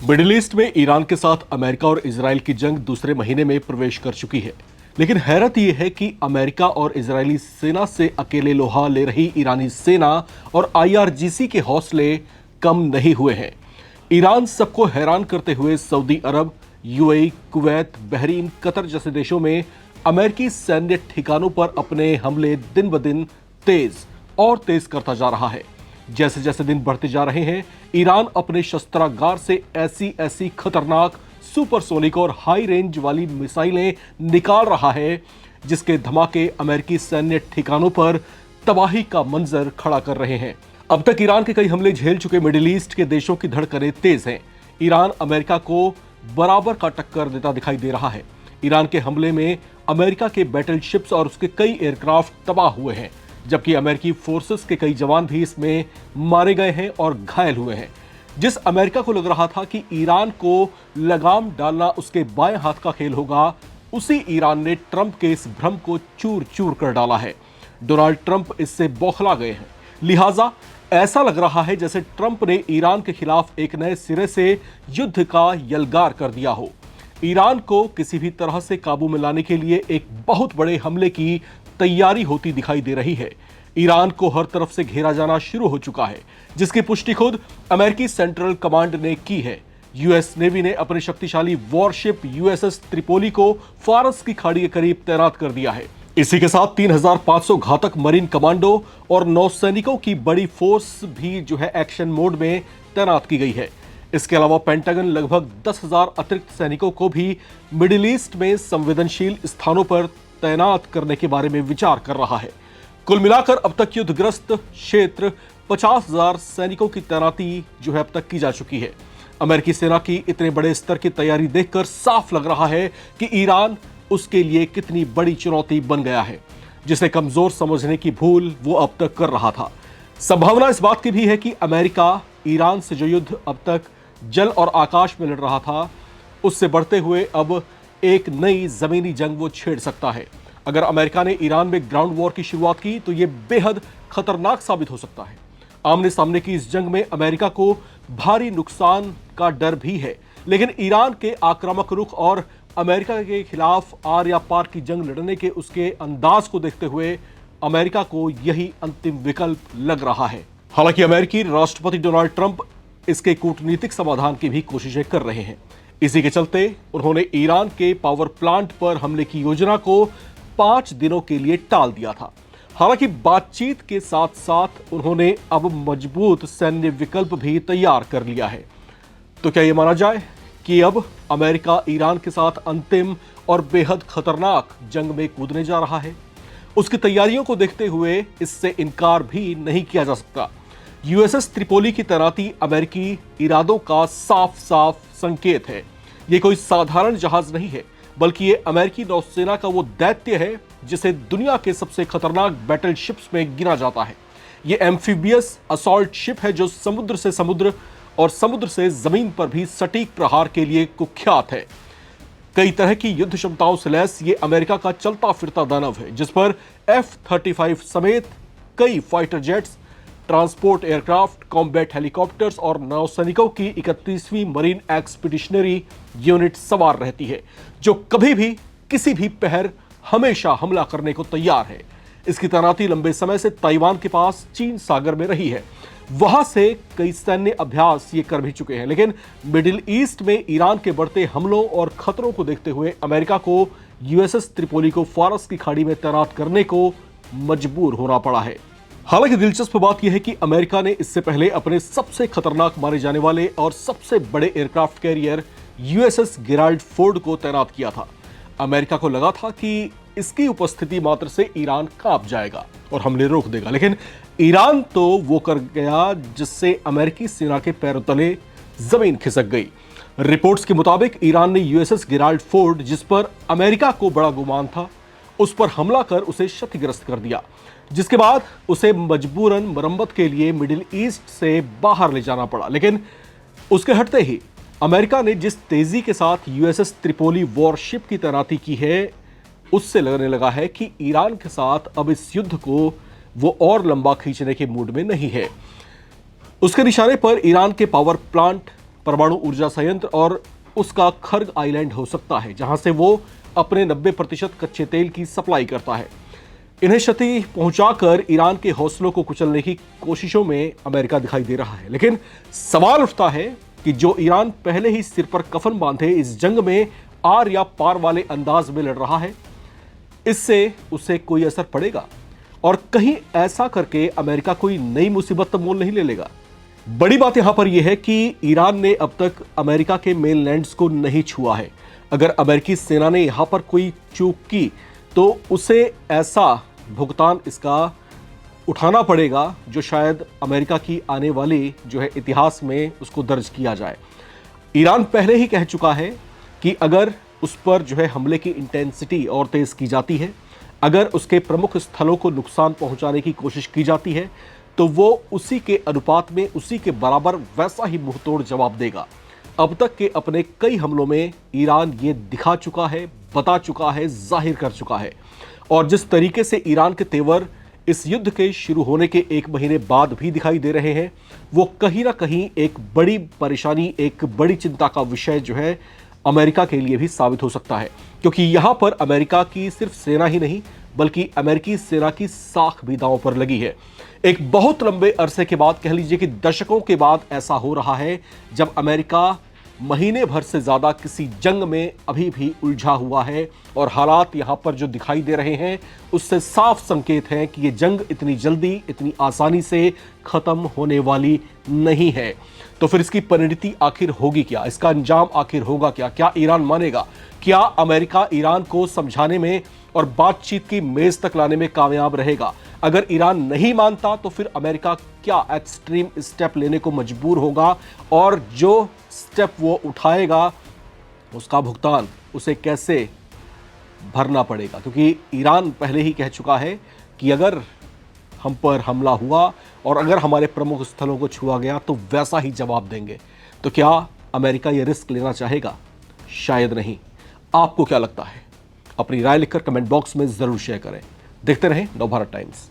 Middle east में Iran के साथ अमेरिका और इजराइल की जंग दूसरे महीने में प्रवेश कर चुकी है। लेकिन हैरत यह है कि अमेरिका और इजरायली सेना से अकेले लोहा ले रही ईरानी सेना और आईआरजीसी के हौसले कम नहीं हुए हैं। ईरान सबको हैरान करते हुए सऊदी अरब, यूएई, कुवैत, बहरीन, कतर जैसे देशों में अमेरिकी सैन्य ठिकानों पर अपने हमले दिन ब दिन तेज करता जा रहा है। जैसे जैसे दिन बढ़ते जा रहे हैं, ईरान अपने शस्त्रागार से ऐसी खतरनाक सुपरसोनिक और हाई रेंज वाली मिसाइलें निकाल रहा है, जिसके धमाके अमेरिकी सैन्य ठिकानों पर तबाही का मंजर खड़ा कर रहे हैं। अब तक ईरान के कई हमले झेल चुके मिडिल ईस्ट के देशों की धड़कनें तेज हैं। ईरान अमेरिका को बराबर का टक्कर देता दिखाई दे रहा है। ईरान के हमले में अमेरिका के बैटलशिप्स और उसके कई एयरक्राफ्ट तबाह हुए हैं, जबकि अमेरिकी फोर्सेस के कई जवान भी इसमें मारे गए हैं और घायल हुए हैं। जिस अमेरिका को लग रहा था कि ईरान को लगाम डालना उसके बाएं हाथ का खेल होगा, उसी ईरान ने ट्रंप के इस भ्रम को चूर चूर कर डाला है। डोनाल्ड ट्रंप इससे बौखला गए हैं। लिहाजा ऐसा लग रहा है जैसे ट्रंप ने ईरान के खिलाफ एक नए सिरे से युद्ध का यलगार कर दिया हो। ईरान को किसी भी तरह से काबू में लाने के लिए एक बहुत बड़े हमले की तैयारी होती दिखाई दे रही है। ईरान को हर तरफ से घेरा जाना शुरू हो चुका है, जिसकी पुष्टि खुद अमेरिकी सेंट्रल कमांड ने की है। यूएस नेवी ने अपने शक्तिशाली वॉरशिप यूएसएस त्रिपोली को फारस की खाड़ी के करीब तैनात कर दिया है। इसी के साथ 3500 घातक मरीन कमांडो और नौसैनिकों की बड़ी फोर्स भी एक्शन मोड में तैनात की गई है। इसके अलावा पेंटागन लगभग 10,000 अतिरिक्त सैनिकों को भी मिडिल ईस्ट में संवेदनशील स्थानों पर तैनात करने के बारे में विचार कर रहा है। कुल मिलाकर अब तक युद्धग्रस्त क्षेत्र 50,000 सैनिकों की तैनाती अब तक की जा चुकी है। अमेरिकी सेना की इतने बड़े स्तर की तैयारी देखकर साफ लग रहा है कि ईरान उसके लिए कितनी बड़ी चुनौती बन गया है, जिसे कमजोर समझने की भूल वो अब तक कर रहा था। संभावना इस बात की भी है कि अमेरिका ईरान से जो युद्ध अब तक जल और आकाश में लड़ रहा था, उससे बढ़ते हुए अब एक नई जमीनी जंग वो छेड़ सकता है। अगर अमेरिका ने ईरान में ग्राउंड वॉर की शुरुआत की तो यह बेहद खतरनाक साबित हो सकता है। आमने सामने की इस जंग में अमेरिका को भारी नुकसान का डर भी है, लेकिन ईरान के आक्रामक रुख और अमेरिका के खिलाफ आर या पार की जंग लड़ने के उसके अंदाज को देखते हुए अमेरिका को यही अंतिम विकल्प लग रहा है। हालांकि अमेरिकी राष्ट्रपति डोनाल्ड ट्रंप इसके कूटनीतिक समाधान की भी कोशिशें कर रहे हैं। इसी के चलते उन्होंने ईरान के पावर प्लांट पर हमले की योजना को 5 दिनों के लिए टाल दिया था। हालांकि बातचीत के साथ साथ उन्होंने अब मजबूत सैन्य विकल्प भी तैयार कर लिया है। तो क्या यह माना जाए कि अब अमेरिका ईरान के साथ अंतिम और बेहद खतरनाक जंग में कूदने जा रहा है? उसकी तैयारियों को देखते हुए इससे इनकार भी नहीं किया जा सकता। यूएसएस त्रिपोली की तैनाती अमेरिकी इरादों का साफ साफ संकेत है। यह कोई साधारण जहाज नहीं है, बल्कि ये अमेरिकी नौसेना का वो दैत्य है जिसे दुनिया के सबसे खतरनाक बैटलशिप्स में गिना जाता है। ये एम्फीबियस असॉल्ट शिप है जो समुद्र से समुद्र और समुद्र से जमीन पर भी सटीक प्रहार के लिए कुख्यात है। कई तरह की युद्ध क्षमताओं से लैस ये अमेरिका का चलता फिरता दानव है, जिस पर F-35 समेत कई fighter jets, transport aircraft, combat helicopters और नौसैनिकों की 31वीं मरीन एक्सपीडिशनरी यूनिट सवार रहती है, जो कभी भी किसी भी पहर हमेशा हमला करने को तैयार है। इसकी तैनाती लंबे समय से ताइवान के पास चीन सागर में रही है। वहां से कई सैन्य अभ्यास ये कर भी चुके हैं, लेकिन मिडिल ईस्ट में ईरान के बढ़ते हमलों और खतरों को देखते हुए अमेरिका को यूएसएस त्रिपोली को फारस की खाड़ी में तैनात करने को मजबूर होना पड़ा है। हालांकि दिलचस्प बात यह है कि अमेरिका ने इससे पहले अपने सबसे खतरनाक माने जाने वाले और सबसे बड़े aircraft carrier USS Gerald Ford को तैनात किया था। अमेरिका को लगा था कि इसकी उपस्थिति मात्र से ईरान कांप जाएगा और हमले रोक देगा, लेकिन ईरान तो वो कर गया जिससे अमेरिकी सेना के पैरों तले जमीन खिसक गई। रिपोर्ट्स के मुताबिक ईरान ने यूएसएस गेराल्ड फोर्ड, जिस पर अमेरिका को बड़ा गुमान था, उस पर हमला कर उसे क्षतिग्रस्त कर दिया, जिसके बाद उसे मजबूरन मरम्मत के लिए मिडिल ईस्ट से बाहर ले जाना पड़ा। लेकिन उसके हटते ही अमेरिका ने जिस तेजी के साथ यूएसएस त्रिपोली वॉरशिप की तैनाती की है, उससे लगने लगा है कि ईरान के साथ अब इस युद्ध को वो और लंबा खींचने के मूड में नहीं है। उसके निशाने पर ईरान के पावर प्लांट, परमाणु ऊर्जा संयंत्र और उसका खर्ग आइलैंड हो सकता है, जहां से वो अपने 90% कच्चे तेल की सप्लाई करता है। इन्हें क्षति पहुंचाकर ईरान के हौसलों को कुचलने की कोशिशों में अमेरिका दिखाई दे रहा है। लेकिन सवाल उठता है कि जो ईरान पहले ही सिर पर कफन बांधे इस जंग में आर या पार वाले अंदाज में लड़ रहा है, इससे उसे कोई असर पड़ेगा और कहीं ऐसा करके अमेरिका कोई नई मुसीबत तो मोल नहीं ले लेगा। बड़ी बात यहां पर यह है कि ईरान ने अब तक अमेरिका के मेनलैंड्स को नहीं छुआ है। अगर अमेरिकी सेना ने यहां पर कोई चूक की तो उसे ऐसा भुगतान इसका उठाना पड़ेगा जो शायद अमेरिका की आने वाली जो है इतिहास में उसको दर्ज किया जाए। ईरान पहले ही कह चुका है कि अगर उस पर जो है हमले की इंटेंसिटी और तेज की जाती है, अगर उसके प्रमुख स्थलों को नुकसान पहुंचाने की कोशिश की जाती है, तो वो उसी के अनुपात में, उसी के बराबर वैसा ही मुंहतोड़ जवाब देगा। अब तक के अपने कई हमलों में ईरान ये दिखा चुका है, बता चुका है, जाहिर कर चुका है। और जिस तरीके से ईरान के तेवर इस युद्ध के शुरू होने के 1 महीने बाद भी दिखाई दे रहे हैं, वो कहीं ना कहीं एक बड़ी परेशानी, एक बड़ी चिंता का विषय जो है अमेरिका के लिए भी साबित हो सकता है। क्योंकि यहां पर अमेरिका की सिर्फ सेना ही नहीं बल्कि अमेरिकी सेना की साख भी दांव पर लगी है। एक बहुत लंबे अरसे के बाद, कह लीजिए कि दशकों के बाद ऐसा हो रहा है जब अमेरिका महीने भर से ज्यादा किसी जंग में अभी भी उलझा हुआ है। और हालात यहां पर जो दिखाई दे रहे हैं उससे साफ संकेत है कि यह जंग इतनी जल्दी, इतनी आसानी से खत्म होने वाली नहीं है। तो फिर इसकी परिणति आखिर होगी क्या? इसका अंजाम आखिर होगा क्या? क्या ईरान मानेगा? क्या अमेरिका ईरान को समझाने में और बातचीत की मेज तक लाने में कामयाब रहेगा? अगर ईरान नहीं मानता तो फिर अमेरिका क्या एक्सट्रीम स्टेप लेने को मजबूर होगा और जो स्टेप वो उठाएगा उसका भुगतान उसे कैसे भरना पड़ेगा? क्योंकि ईरान पहले ही कह चुका है कि अगर हम पर हमला हुआ और अगर हमारे प्रमुख स्थलों को छुआ गया तो वैसा ही जवाब देंगे। तो क्या अमेरिका ये रिस्क लेना चाहेगा? शायद नहीं। आपको क्या लगता है? अपनी राय लिखकर कमेंट बॉक्स में जरूर शेयर करें। देखते रहें नवभारत टाइम्स।